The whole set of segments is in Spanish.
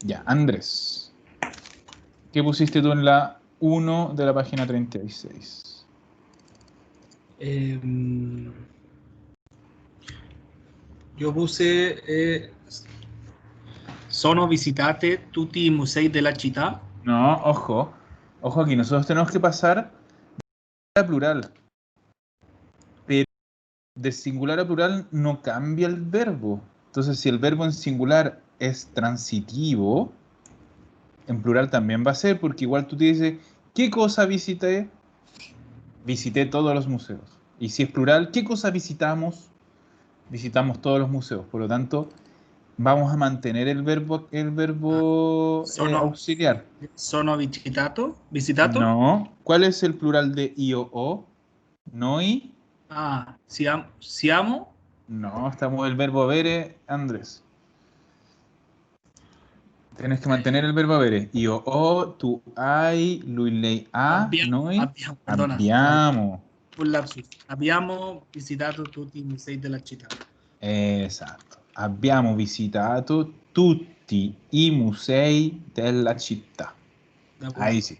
Ya, Andrés. ¿Qué pusiste tú en la 1 de la página 36? Yo puse sono visitate tutti i musei della città. No, ojo. Ojo aquí, nosotros tenemos que pasar a plural. Pero de singular a plural no cambia el verbo. Entonces, si el verbo en singular es transitivo, en plural también va a ser, porque igual tú te dices, ¿qué cosa visité? Visité todos los museos. Y si es plural, ¿qué cosa visitamos? Visitamos todos los museos. Por lo tanto, vamos a mantener el verbo Sono, auxiliar. sono visitato. No. ¿Cuál es el plural de io o? Noi. Ah, siamo. No, estamos el verbo avere, Andrés. Tienes que mantener el verbo avere. Io o, tu hai, lui, lei ha, noi Perdona, abbiamo. un lapsus. Abbiamo visitato tutti i musei della città. Esatto. Abbiamo visitato tutti i musei della città. De acuerdo. Ahí sí.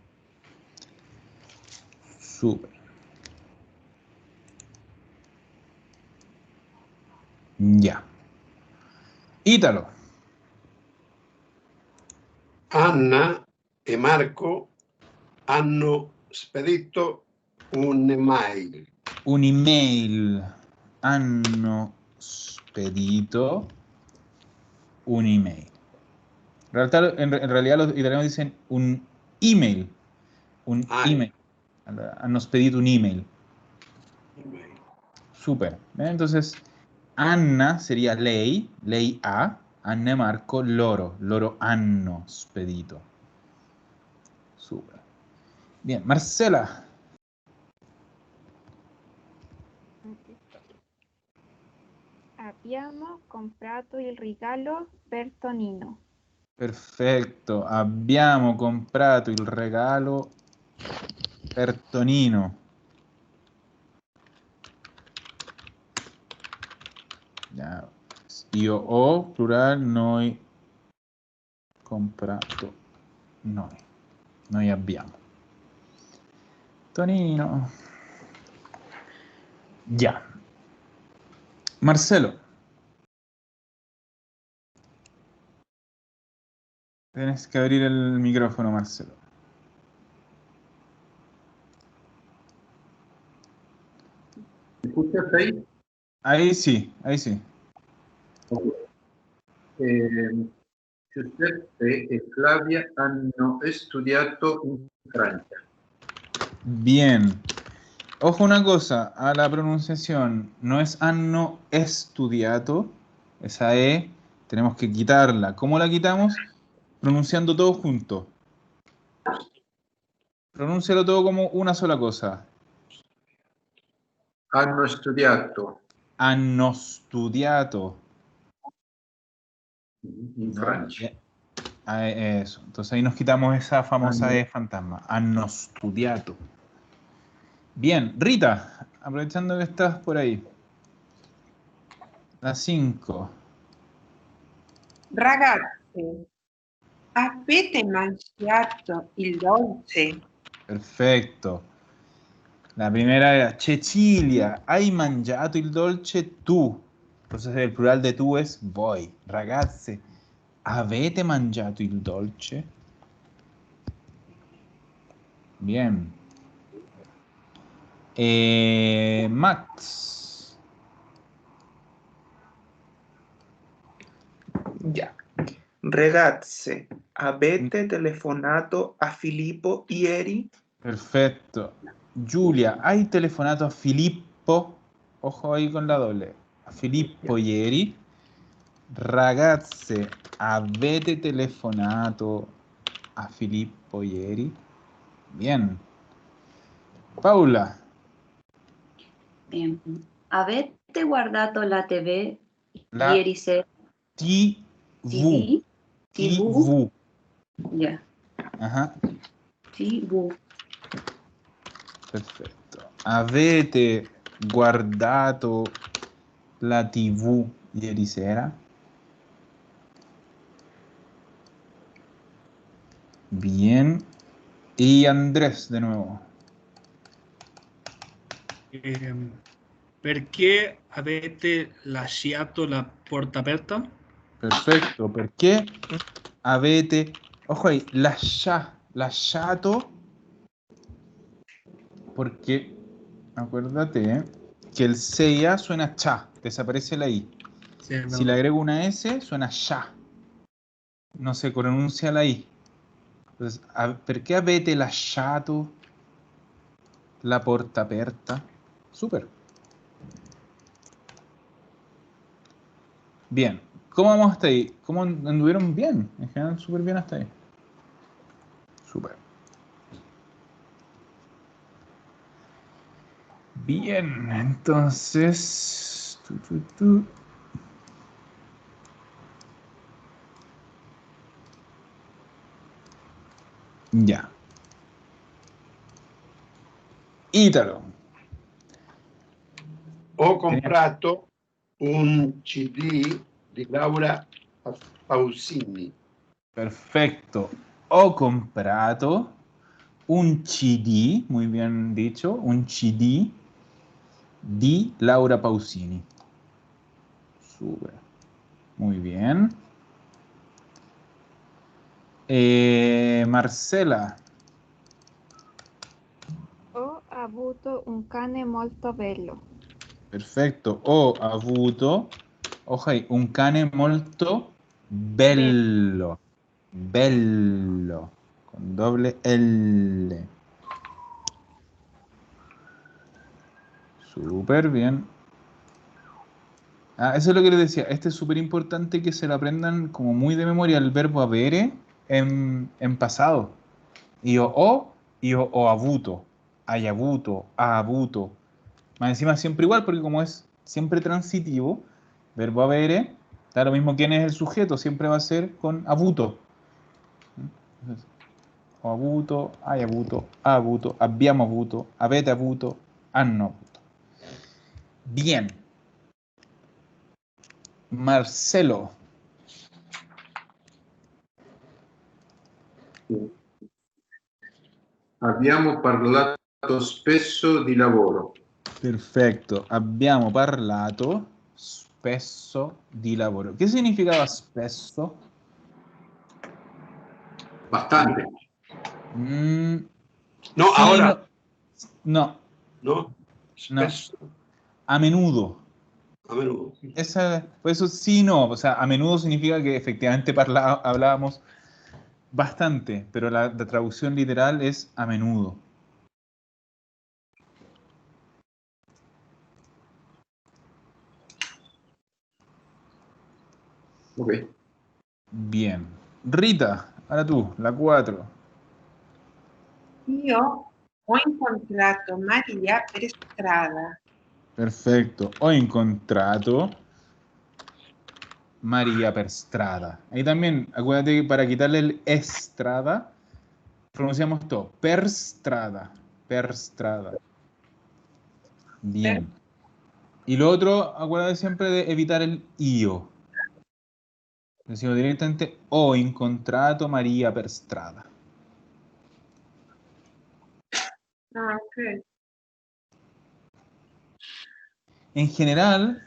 Súper. Ya. Ítalo. Anna e Marco hanno spedito un'email. Un'email. Hanno spedito un'email. En realidad los italianos dicen un email. Un email. Hanno spedito un email. Súper. Entonces, Anna sería lei, lei ha, Anna e Marco loro, loro hanno spedito. Súper. Bien, Marcela. Abbiamo comprato il regalo per Tonino. Perfetto, abbiamo comprato il regalo per Tonino. Ya. Io ho, plural, noi comprato, noi. Noi abbiamo. Tonino. Ya. Marcelo. Tienes que abrir el micrófono, Marcelo. ¿Me escuchas ahí? Ahí sí, ahí sí. Giuseppe e Flavia hanno studiato in Francia. Bien. Ojo una cosa, a la pronunciación. No es hanno estudiato. Esa E tenemos que quitarla. ¿Cómo la quitamos? Pronunciando todo junto. Pronúncialo todo como una sola cosa. Hanno studiato Hanno studiato. in Francia. Eso. Entonces ahí nos quitamos esa famosa E fantasma. Hanno studiato. Bien, Rita, aprovechando que estás por ahí. La 5. Ragazzi, avete mangiato il dolce? Perfecto. La primera era Cecilia, ¿hai mangiato il dolce tu? Entonces el plural de tú es voi. Ragazze, ¿avete mangiato il dolce? Bien. Max. Ya. Ragazze, avete telefonato a Filippo ieri? Perfecto. Giulia, ¿hai telefonato a Filippo? Ojo ahí con la doble. A Filippo ieri. Ragazze, avete telefonato a Filippo ieri? Bien. Paula. Bien. Avete guardato la TV La ieri sera? TV. TV? TV. Ya. Ajá. TV. Perfetto. Avete guardato la TV ieri sera? Bien. Y Andrés, de nuevo. Perché avete lasciato la porta aperta? Perfecto. ¿Por qué avete? Ojo ahí, lasciato. Porque, acuérdate, que el seia suena cha, desaparece la i. Sí, Si le agrego una s, suena sha. No se pronuncia la i. Entonces, perché avete lasciato la porta aperta? Súper. Bien. ¿Cómo vamos hasta ahí? ¿Cómo anduvieron bien? En general, súper bien hasta ahí. Súper. Bien, entonces... Ya. Ítalo. Ho comprato un CD di Laura Pausini. Perfecto. Ho comprato un CD, muy bien dicho, un CD di Laura Pausini. Súper. Muy bien. Marcela. Ho avuto un cane molto bello. Perfetto. Ho avuto, ojo ahí, un cane molto bello. Bello. Con doble L. Súper bien. Ah, eso es lo que les decía. Este es súper importante que se lo aprendan como muy de memoria el verbo avere en pasado. O avuto, hay avuto, ha avuto. Más encima siempre igual, porque como es siempre transitivo, verbo avere, da lo mismo quién es el sujeto, siempre va a ser con avuto. Entonces, ho avuto, hai avuto, ha avuto, abbiamo avuto, avete avuto, hanno avuto. Bien. Marcelo. Abbiamo parlato spesso di lavoro. Perfetto, abbiamo parlato spesso di lavoro. Che significava spesso? Bastante. No, Sí, ahora. no, No, no, spesso, a menudo. a menudo. Por eso sí, no. O sea, a menudo significa que efectivamente hablábamos bastante, pero la traducción literal es a menudo. Ok. Bien. Rita, ahora tú, la 4. Io ho incontrato Maria per strada. Perfecto. Ho incontrato María per strada. Ahí también, acuérdate que para quitarle el estrada, pronunciamos todo. Per strada. Per strada. Bien. Y lo otro, acuérdate siempre de evitar el io. Decimos directamente ho incontrato María per strada. Ah, ok. En general,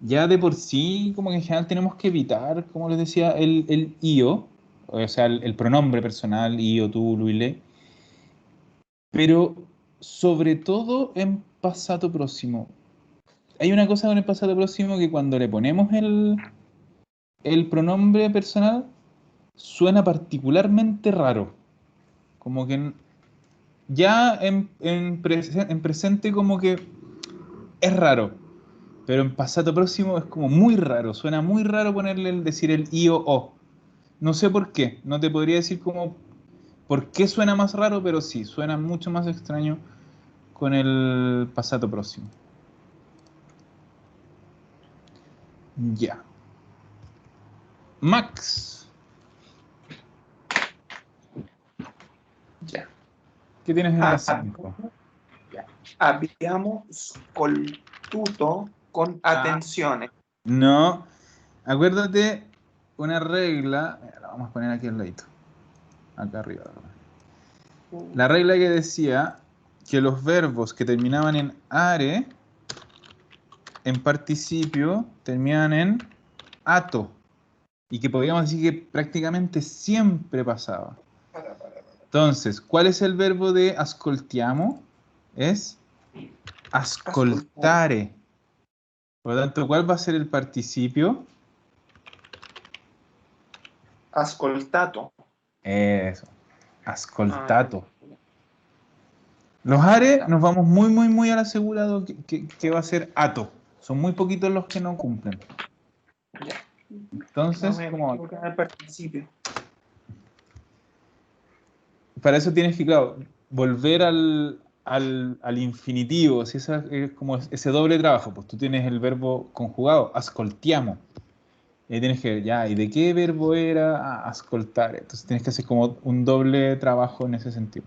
ya de por sí, como que en general tenemos que evitar, como les decía, el io, o sea, el pronombre personal, io, tú, lui, le, pero sobre todo en pasado próximo. Hay una cosa con el pasado próximo que cuando le ponemos el pronombre personal suena particularmente raro. Como que ya en presente como que es raro, pero en pasado próximo es como muy raro. Suena muy raro ponerle decir el i o o. No sé por qué. No te podría decir como por qué suena más raro, pero sí, suena mucho más extraño con el pasado próximo. Ya. Max, Ya. ¿qué tienes en la Ah, 5? ya. Abbiamo ascoltato con atención. No, acuérdate una regla, mira, la vamos a poner aquí al ladito. acá arriba. La regla que decía que los verbos que terminaban en are, en participio, terminaban en ato. Y que podríamos decir que prácticamente siempre pasaba. Entonces, ¿cuál es el verbo de ascoltiamo? Es ascoltare. Por lo tanto, ¿cuál va a ser el participio? Ascoltato. Eso, ascoltato. Los are nos vamos muy al asegurado que va a ser ato. Son muy poquitos los que no cumplen. Ya. Entonces, No me ¿cómo va? equivoqué en el participio. Para eso tienes que, claro, volver al infinitivo. Si esa es como ese doble trabajo, pues tú tienes el verbo conjugado, ascoltiamo. Y ahí tienes que ver, ya, ¿y de qué verbo era? Ah, ascoltare. Entonces tienes que hacer como un doble trabajo en ese sentido.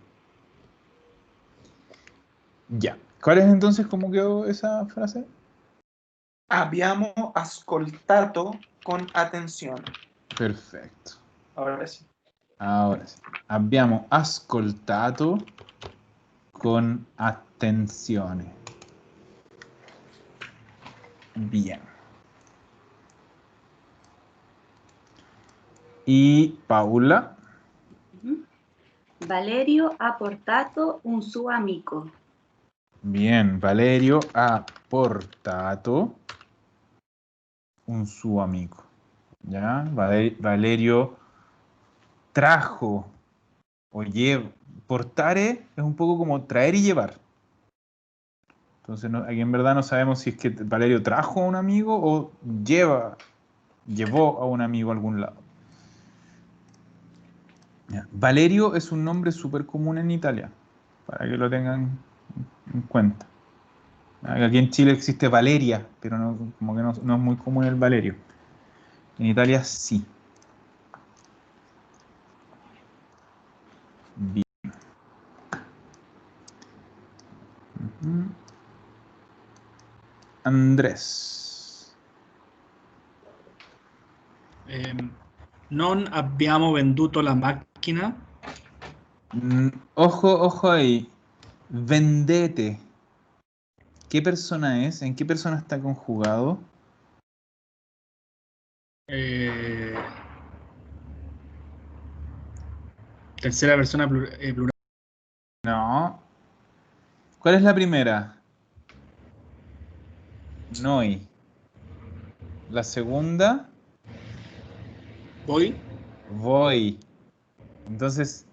Ya. ¿Cuál es entonces cómo quedó esa frase? Abbiamo ascoltato con attenzione. Perfecto. Ahora sí. Ahora sí. Abbiamo ascoltato con attenzione. Bien. Y Paula. Valerio ha portato un suo amico. Bien, Valerio ha portato un suo amico. ¿Ya? Valerio trajo o lleva. Portare es un poco como traer y llevar. Entonces, aquí en verdad no sabemos si es que Valerio trajo a un amigo o llevó a un amigo a algún lado. Ya. Valerio es un nombre súper común en Italia, para que lo tengan en cuenta. Aquí en Chile existe Valeria, pero como que no es muy común el Valerio. En Italia sí. Bien. Andrés. Non abbiamo venduto la macchina. Ojo ahí. Vendete. ¿Qué persona es? ¿En qué persona está conjugado? Tercera persona plural. No. ¿Cuál es la primera? Noi. La segunda, Voy. voi. Entonces,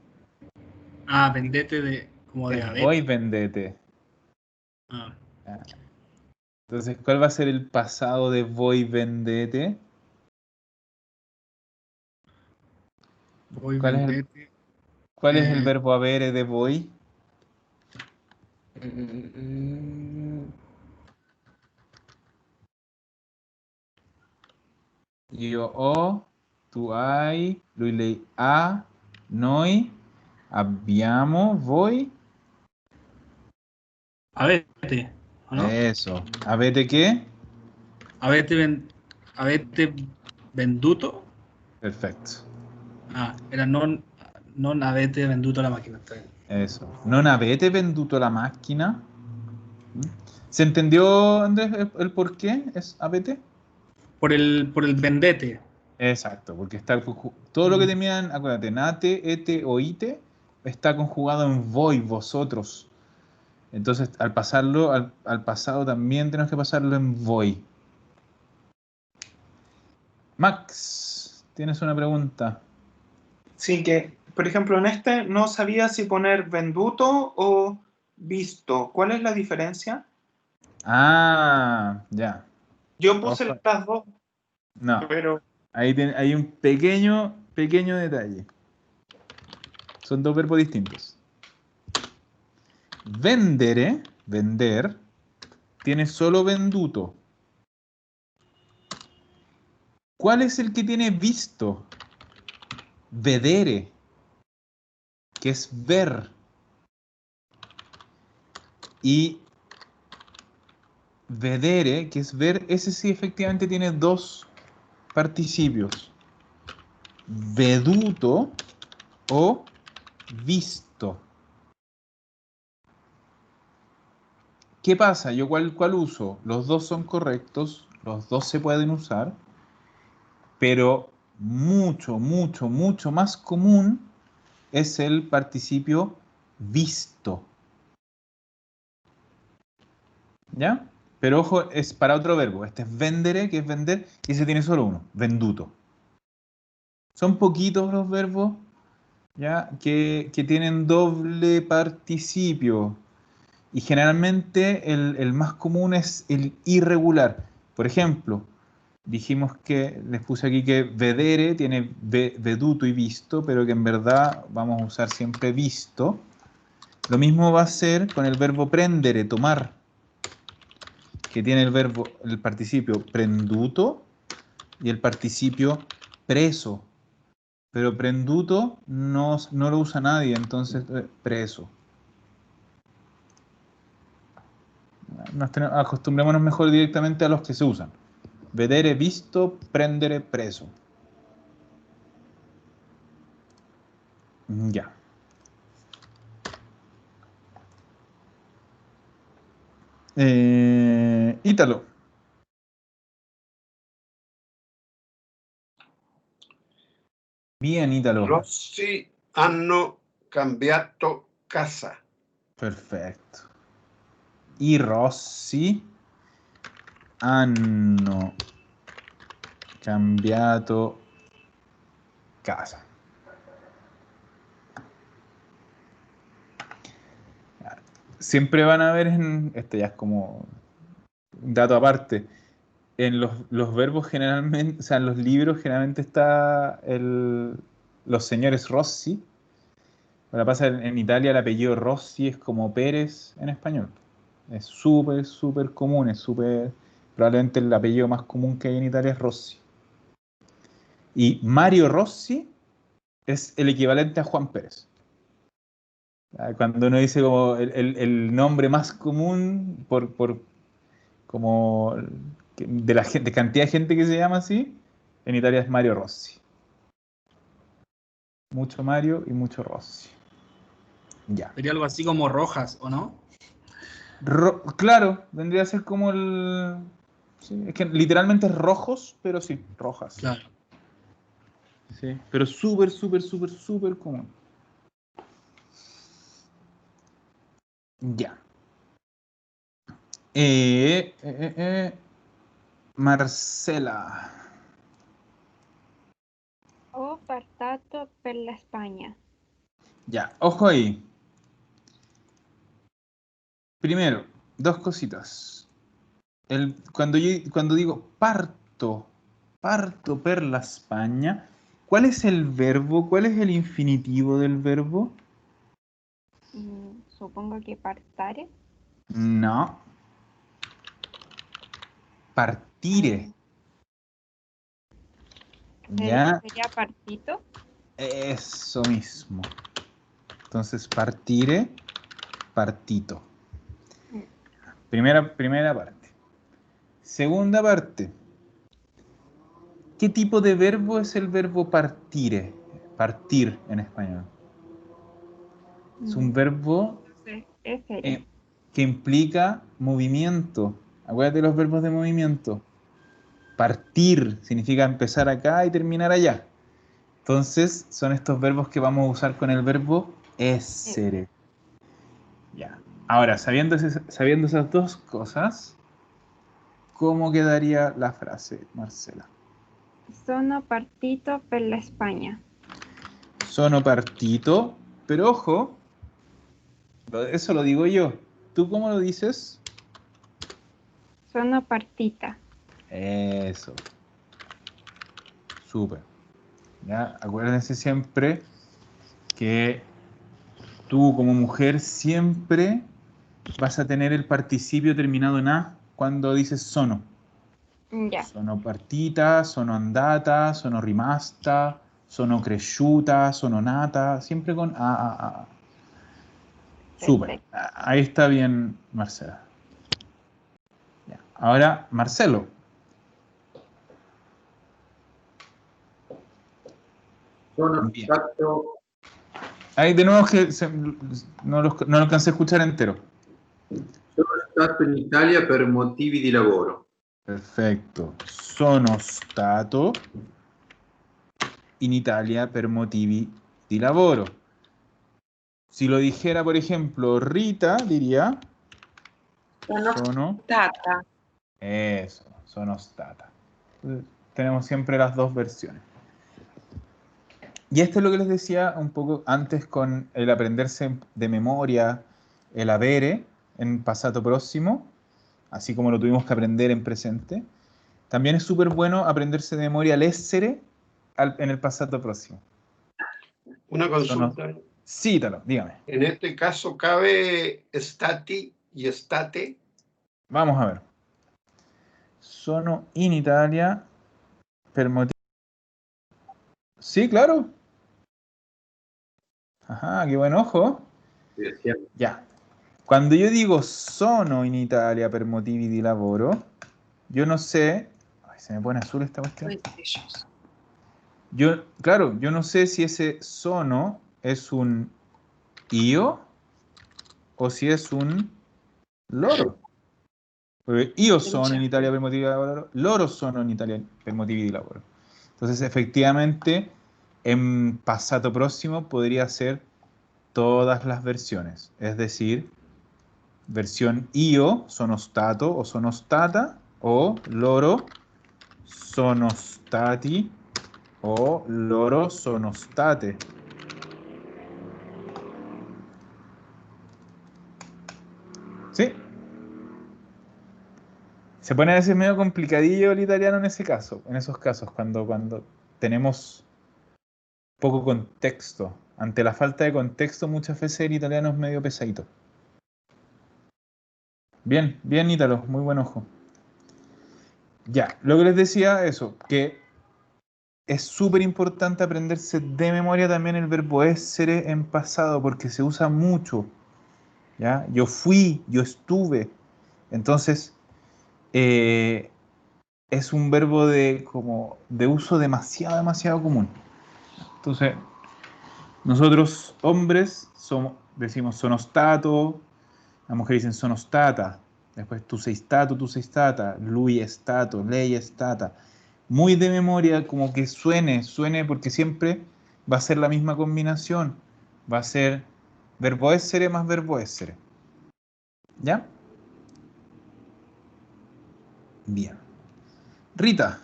Vendete como de es haber. voi vendete. Ah, Entonces, ¿cuál va a ser el pasado de voi vendete? voy, ¿Cuál es vendete. el verbo avere de voi? Io ho, tu hai, lui lei ha, noi abbiamo, voi. Avete, ¿o no? Eso. ¿Avete qué? Avete venduto. Perfecto. Era non avete venduto la macchina. Está bien. Eso. ¿Non avete venduto la macchina? ¿Se entendió, Andrés, el por qué es avete? Por el vendete. Exacto, porque está todo lo que terminan, acuérdate, nate, ete o ite, está conjugado en voi, vosotros. Entonces, al pasarlo al pasado también tenemos que pasarlo en voi. Max, ¿tienes una pregunta? Sí, que, por ejemplo, en este no sabía si poner venduto o visto. ¿Cuál es la diferencia? Ah, ya. Yo puse Ojo. las dos, No, pero ahí hay un pequeño detalle. Son dos verbos distintos. Vendere, vender, tiene solo venduto. ¿Cuál es el que tiene visto? Vedere, que es ver. Y vedere, que es ver, ese sí efectivamente tiene dos participios. Veduto o visto. ¿Qué pasa? ¿Yo cuál uso? Los dos son correctos, los dos se pueden usar, pero mucho, mucho, mucho más común es el participio visto. ¿Ya? Pero ojo, es para otro verbo. Este es vendere, que es vender, y ese tiene solo uno, venduto. Son poquitos los verbos, ¿ya? que tienen doble participio. Y generalmente el más común es el irregular. Por ejemplo, dijimos que, les puse aquí que vedere tiene veduto y visto, pero que en verdad vamos a usar siempre visto. Lo mismo va a ser con el verbo prendere, tomar, que tiene el participio prenduto y el participio preso. Pero prenduto no lo usa nadie, entonces preso. Acostumbrémonos mejor directamente a los que se usan. Vedere, visto, prendere, preso. Ya. Ítalo. Bien, Ítalo. Rossi hanno cambiato casa. Perfetto. I rossi hanno cambiato casa. Siempre van a ver, esto ya es como un dato aparte, en los verbos generalmente, o sea, en los libros generalmente está los señores Rossi. Lo que pasa en Italia el apellido Rossi es como Pérez en español. Es súper, súper común, es súper... Probablemente el apellido más común que hay en Italia es Rossi. Y Mario Rossi es el equivalente a Juan Pérez. Cuando uno dice como el nombre más común por como de la gente, cantidad de gente que se llama así, en Italia es Mario Rossi. Mucho Mario y mucho Rossi. Ya. Sería algo así como Rojas, ¿o no? Claro, vendría a ser como el... Sí, es que literalmente es rojos, pero sí, rojas. Claro. Sí, pero súper, súper, súper, súper común. Ya. Marcela. Ho partato per la Spagna. Ya, ojo ahí. Primero, dos cositas. Cuando digo parto per la Spagna, ¿cuál es el verbo? ¿Cuál es el infinitivo del verbo? Supongo que partare. No. Partire. ¿Ya? Sería partito. Eso mismo. Entonces, partire, partito. Primera parte. Segunda parte. ¿Qué tipo de verbo es el verbo partire? Partir en español. Es un verbo Essere. que implica movimiento. Acuérdate de los verbos de movimiento. Partir significa empezar acá y terminar allá. Entonces, son estos verbos que vamos a usar con el verbo essere. Ya. Ahora, sabiendo esas dos cosas, ¿cómo quedaría la frase, Marcela? Sono partito per la Spagna. Sono partito, pero ojo, eso lo digo yo. ¿Tú cómo lo dices? Sono partita. Eso. Súper. ¿Ya? Acuérdense siempre que tú como mujer siempre vas a tener el participio terminado en A cuando dices sono. Ya. Sono partita, sono andata, sono rimasta, sono cresciuta, sono nata, siempre con A. Súper. Perfecto. Ahí está bien, Marcela. Ya. Ahora, Marcelo. Sono Bien. stato Ahí de nuevo que no lo alcancé a escuchar entero. Sono stato in Italia per motivi di lavoro. Perfetto. Sono stato in Italia per motivi di lavoro. Si lo dijera, por ejemplo, Rita, diría... Sono stata. Eso, sono stata. Entonces, tenemos siempre las dos versiones. Y esto es lo que les decía un poco antes con el aprenderse de memoria, el avere en pasado próximo, así como lo tuvimos que aprender en presente. También es súper bueno aprenderse de memoria el essere en el pasado próximo. Una consulta. Cítalo, dígame. En este caso, ¿cabe stati y state? Vamos a ver. Sono in Italia per motivi... Sí, claro. Ajá, qué buen ojo. Ya. Cuando yo digo sono in Italia per motivi di lavoro, yo no sé... Ay, se me pone azul esta cuestión. Claro, yo no sé si ese sono es un io o si es un loro. Porque io sono in Italia per motivi di lavoro, loro sono in Italia per motivi di lavoro. Entonces, efectivamente, en pasado próximo podría ser todas las versiones. Es decir, versión io, sono stato o sono stata, o loro sono stati o loro sono state. ¿Sí? Se pone a veces medio complicadillo el italiano en ese caso, en esos casos, cuando tenemos poco contexto. Ante la falta de contexto, muchas veces el italiano es medio pesadito. Bien, bien, Ítalo, muy buen ojo. Ya, lo que les decía, eso, que es súper importante aprenderse de memoria también el verbo essere en pasado, porque se usa mucho. ¿Ya? Yo fui, yo estuve. Entonces, es un verbo de uso demasiado común. Entonces, nosotros, hombres, decimos sono stato, las mujeres dicen sono stata, después tu sei stata, lui è stato, lei è stata. Muy de memoria, como que suene, porque siempre va a ser la misma combinación. Va a ser verbo essere más verbo essere. ¿Ya? Bien. Rita.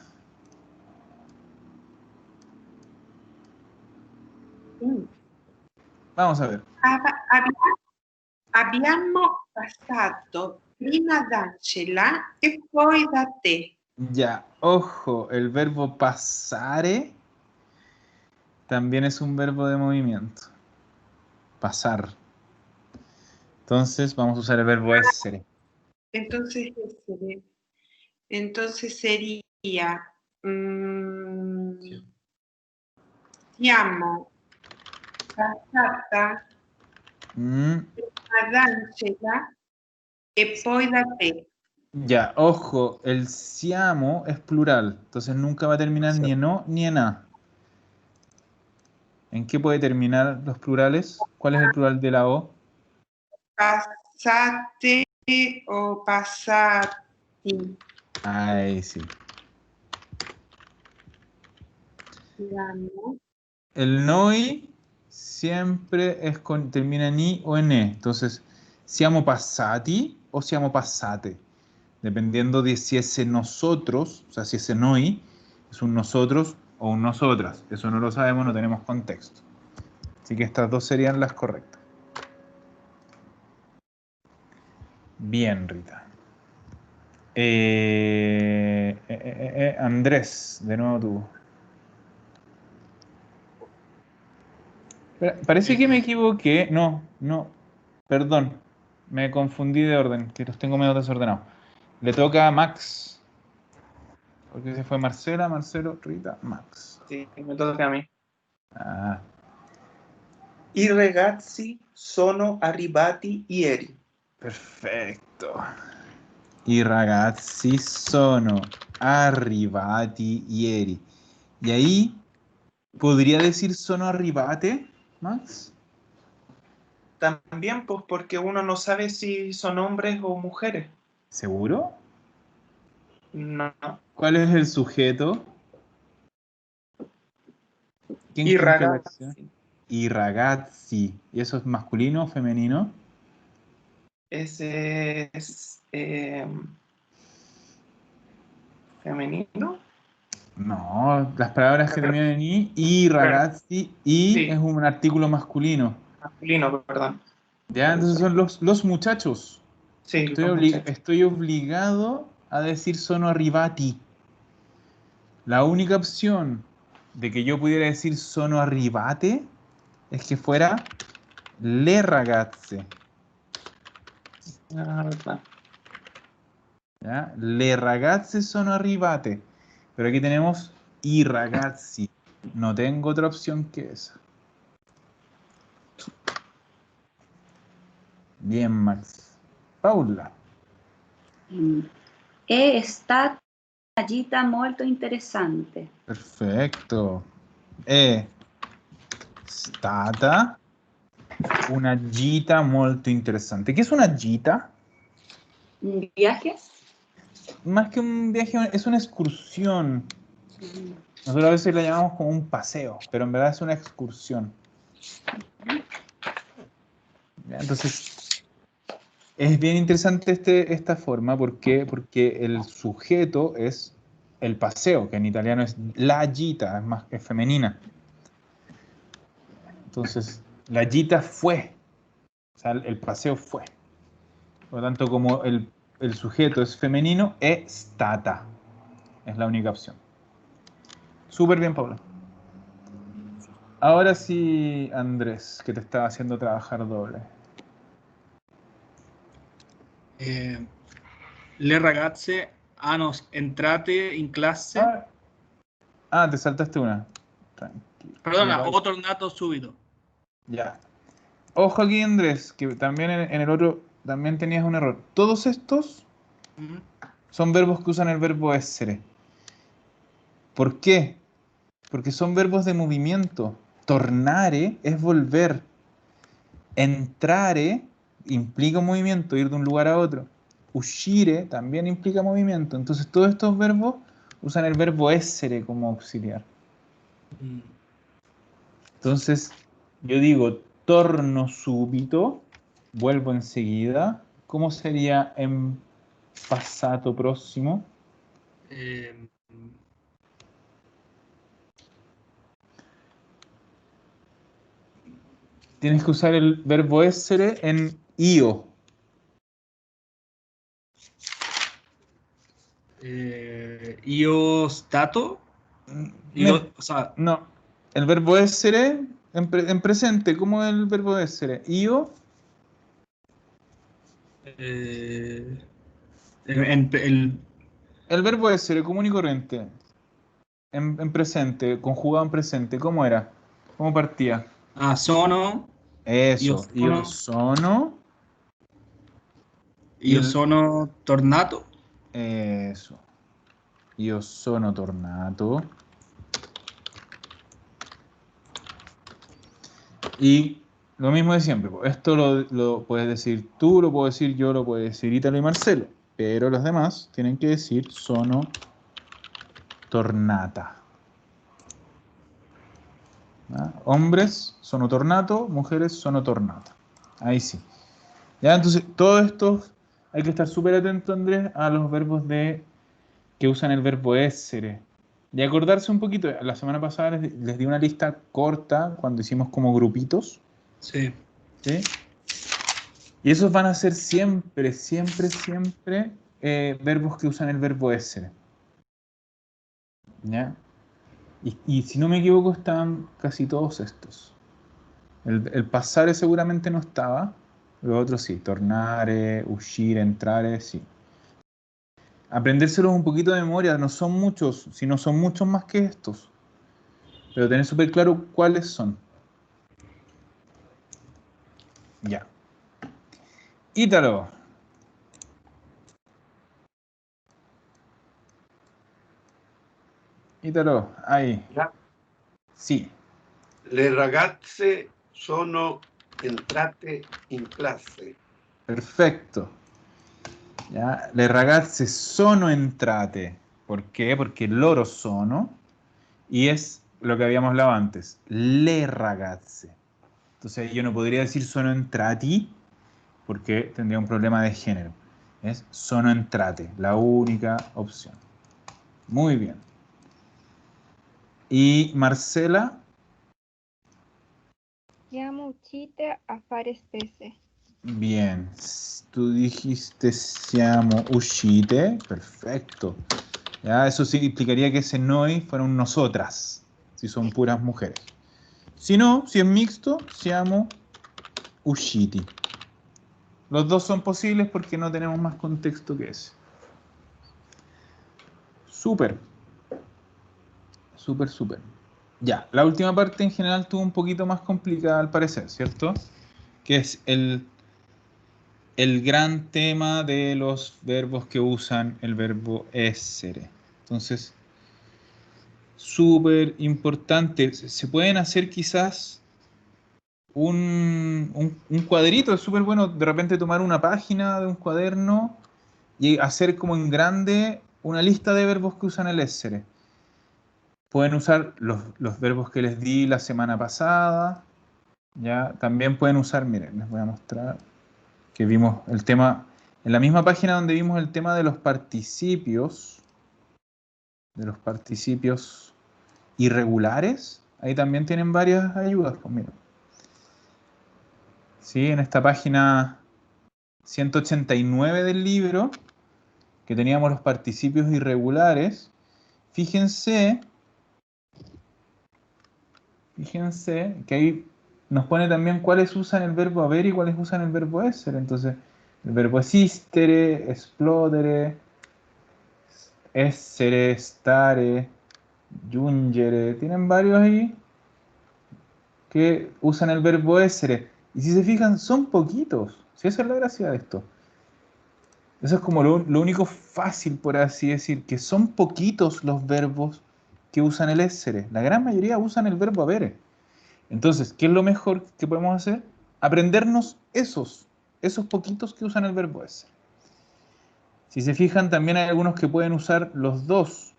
Vamos a ver. Abbiamo passato prima da Angela e poi da te. Ya, ojo, el verbo pasare también es un verbo de movimiento. Pasar. Entonces vamos a usar el verbo essere. Entonces sería siamo passata ad Angela e poi da te. Ya, ojo, el siamo es plural, entonces nunca va a terminar ni en o ni en a. ¿En qué puede terminar los plurales? ¿Cuál es el plural de la o? Passate o passati. Ay, sí. Siamo. El noi siempre termina en i o en e. Entonces, siamo passati o siamo passate. Dependiendo de si ese nosotros, o sea, si ese noi es un nosotros o un nosotras. Eso no lo sabemos, no tenemos contexto. Así que estas dos serían las correctas. Bien, Rita. Andrés, de nuevo tú. Parece que me equivoqué. No, perdón. Me confundí de orden, que los tengo medio desordenados. Le toca a Max. Porque se fue Marcela, Marcelo, Rita, Max. Sí, me toca a mí. Ah. I ragazzi sono arrivati ieri. Perfetto. I ragazzi sono arrivati ieri. Y ahí, ¿podría decir sono arrivate, Max? También, pues, porque uno no sabe si son hombres o mujeres. ¿Seguro? No. ¿Cuál es el sujeto? ¿Quién Y creen que puede ser? ragazzi. Y ragazzi. ¿Y eso es masculino o femenino? Ese es femenino. No, las palabras que terminan en y ragazzi, y Sí. es un artículo masculino. Masculino, perdón. ¿Ya? Entonces son los muchachos. Sí, los muchachos. Estoy obligado a decir sono arrivati. La única opción de que yo pudiera decir sono arrivate es que fuera le ragazze. Ah, verdad. ¿Ya? Le ragazze sono arrivate. Pero aquí tenemos i ragazzi. No tengo otra opción que esa. Bien, Max. Paula. È stata una gita molto interessante. Perfecto. È stata una gita molto interessante. ¿Qué es una gita? ¿Un viaje? Más que un viaje, es una excursión. Nosotros a veces la llamamos como un paseo, pero en verdad es una excursión. ¿Ya? Entonces, es bien interesante esta forma. ¿Por qué? Porque el sujeto es el paseo, que en italiano es la gita, es femenina. Entonces, la gita fue, o sea, el paseo fue. Por lo tanto, como el sujeto es femenino, è stata. Es la única opción. Súper bien, Paula. Ahora sí, Andrés, que te estaba haciendo trabajar doble. Le ragazze hanno entrate in classe. Te saltaste una. Tranquilo. Perdona, ho tornato subito. Ya. Ojo aquí, Andrés, que también en el otro también tenías un error. Todos estos Mm. son verbos que usan el verbo essere. ¿Por qué? Porque son verbos de movimiento. Tornare es volver. Entrare implica un movimiento, ir de un lugar a otro. Uscire también implica movimiento. Entonces todos estos verbos usan el verbo essere como auxiliar. Mm. Entonces yo digo torno subito, vuelvo enseguida. ¿Cómo sería en passato próximo? Eh, Tienes que usar el verbo essere en io. io stato. O sea, No, el verbo essere en presente. ¿Cómo es el verbo essere? Io. el El verbo essere común y corriente. En presente, conjugado en presente. ¿Cómo era? ¿Cómo partía? sono, io Eso. Io sono, sono. Y io sono tornato. Eso. Io sono tornato. Y lo mismo de siempre. Esto lo puedes decir tú, lo puedo decir yo, lo puede decir Ítalo y Marcelo. Pero los demás tienen que decir sono tornata. ¿Ah? Hombres sono tornato, mujeres sono tornata. Ahí sí. Ya, entonces, todo esto hay que estar súper atento, Andrés, a los verbos que usan el verbo essere. Y acordarse un poquito, la semana pasada les di una lista corta cuando hicimos como grupitos. Sí. ¿Sí? Y esos van a ser siempre, siempre, siempre verbos que usan el verbo essere. ¿Ya? Y si no me equivoco, están casi todos estos. El passare seguramente no estaba. Los otros sí. Tornare, uscire, entrare, sí. Aprendérselos un poquito de memoria. No son muchos, sino son muchos más que estos. Pero tener súper claro cuáles son. Ya. Ítalo. Ítalo, ahí. Ya. Sí. Le ragazze sono entrate in classe. Perfecto. ¿Ya? Le ragazze sono entrate. ¿Por qué? Porque loro sono. Y es lo que habíamos hablado antes. Le ragazze. Entonces yo no podría decir sono entrati porque tendría un problema de género. Es sono entrate, la única opción. Muy bien. Y Marcela, Siamo uscite a fare spese. bien. Tú dijiste siamo uscite, perfecto. Ya, eso significaría que ese noi fuera un nosotras, si son puras mujeres. Si no, si es mixto, siamo usciti. Los dos son posibles porque no tenemos más contexto que ese. Súper. Súper, súper. Ya, la última parte en general estuvo un poquito más complicada al parecer, ¿cierto? Que es el gran tema de los verbos que usan el verbo essere. Entonces, súper importante. Se pueden hacer quizás un cuadrito, es súper bueno de repente tomar una página de un cuaderno y hacer como en grande una lista de verbos que usan el essere. Pueden usar los verbos que les di la semana pasada. ¿Ya? También pueden usar, miren, les voy a mostrar que vimos el tema, en la misma página donde vimos el tema de los participios irregulares, ahí también tienen varias ayudas, pues miren. Sí, en esta página 189 del libro, que teníamos los participios irregulares, fíjense que ahí nos pone también cuáles usan el verbo haber y cuáles usan el verbo essere. Entonces, el verbo esistere, esplodere, essere, stare, giungere. Tienen varios ahí que usan el verbo essere. Y si se fijan, son poquitos. Si esa es la gracia de esto. Eso es como lo único fácil, por así decir, que son poquitos los verbos que usan el essere. La gran mayoría usan el verbo habere. Entonces, ¿qué es lo mejor que podemos hacer? Aprendernos esos poquitos que usan el verbo essere. Si se fijan, también hay algunos que pueden usar los dos.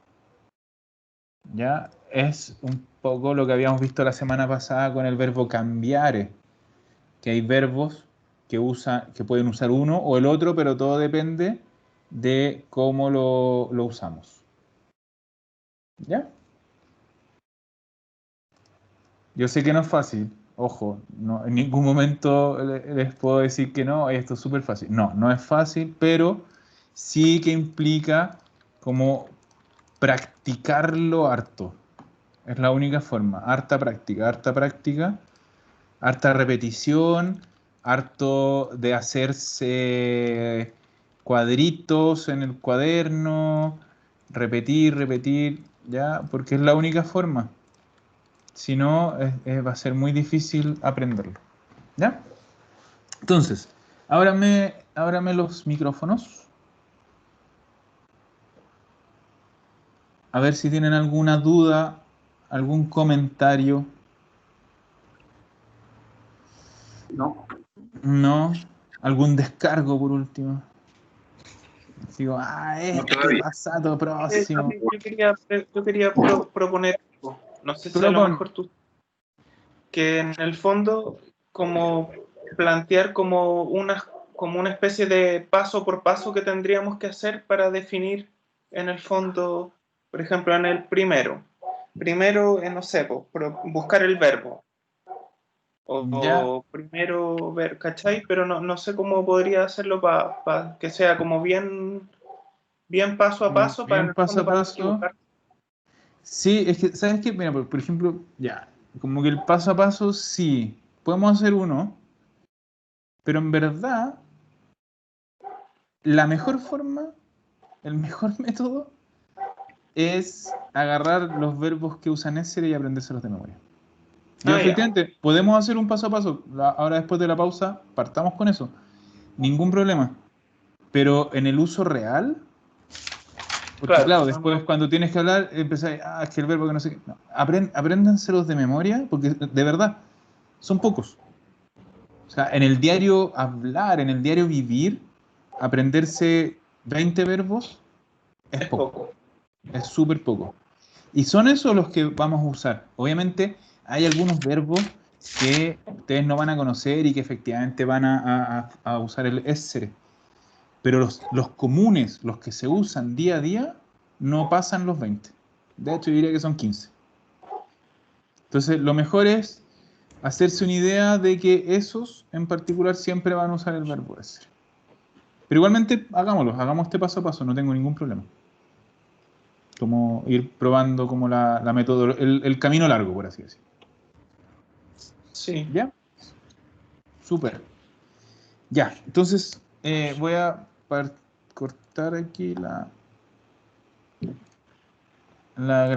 ¿Ya? Es un poco lo que habíamos visto la semana pasada con el verbo cambiare, que hay verbos que pueden usar uno o el otro, pero todo depende de cómo lo usamos. ¿Ya? Yo sé que no es fácil, ojo, no, en ningún momento les puedo decir que no, esto es súper fácil. No, no es fácil, pero sí que implica como practicarlo harto. Es la única forma, harta práctica, harta repetición, harto de hacerse cuadritos en el cuaderno, repetir, ¿ya? Porque es la única forma. Si no, va a ser muy difícil aprenderlo. ¿Ya? Entonces, ábrame los micrófonos. A ver si tienen alguna duda, algún comentario. No. No. ¿Algún descargo por último? Digo, No todavía. pasado próximo. Yo quería proponer algo. No sé si a lo Propon. mejor tú... Que en el fondo, como plantear como una especie de paso por paso que tendríamos que hacer para definir en el fondo, por ejemplo, en el primero, no sé, buscar el verbo. Ya. O primero ver, ¿cachai? Pero no sé cómo podría hacerlo para que sea como bien paso a paso, Bien para en el paso fondo a para no paso. equivocar. Sí, es que, ¿sabes qué? Mira, por ejemplo, ya, como que el paso a paso sí, podemos hacer uno, pero en verdad, la mejor forma, el mejor método es agarrar los verbos que usan essere y aprendérselos de memoria. Y Ya. efectivamente, podemos hacer un paso a paso. Ahora después de la pausa, partamos con eso. Ningún problema. Pero en el uso real, porque claro, después cuando tienes que hablar, empezás, es que el verbo que no sé qué. No, apréndanselos de memoria, porque de verdad, son pocos. O sea, en el diario hablar, en el diario vivir, aprenderse 20 verbos es Es poco. poco. Es súper poco. Y son esos los que vamos a usar. Obviamente hay algunos verbos que ustedes no van a conocer y que efectivamente van a usar el essere. Pero los comunes, los que se usan día a día, no pasan los 20. De hecho, yo diría que son 15. Entonces, lo mejor es hacerse una idea de que esos en particular siempre van a usar el verbo essere. Pero igualmente, hagámoslo, hagamos este paso a paso, no tengo ningún problema. Como ir probando como la metodología, el camino largo, por así decirlo. Sí. ¿Ya? Súper. Ya, entonces voy a cortar aquí la grabación.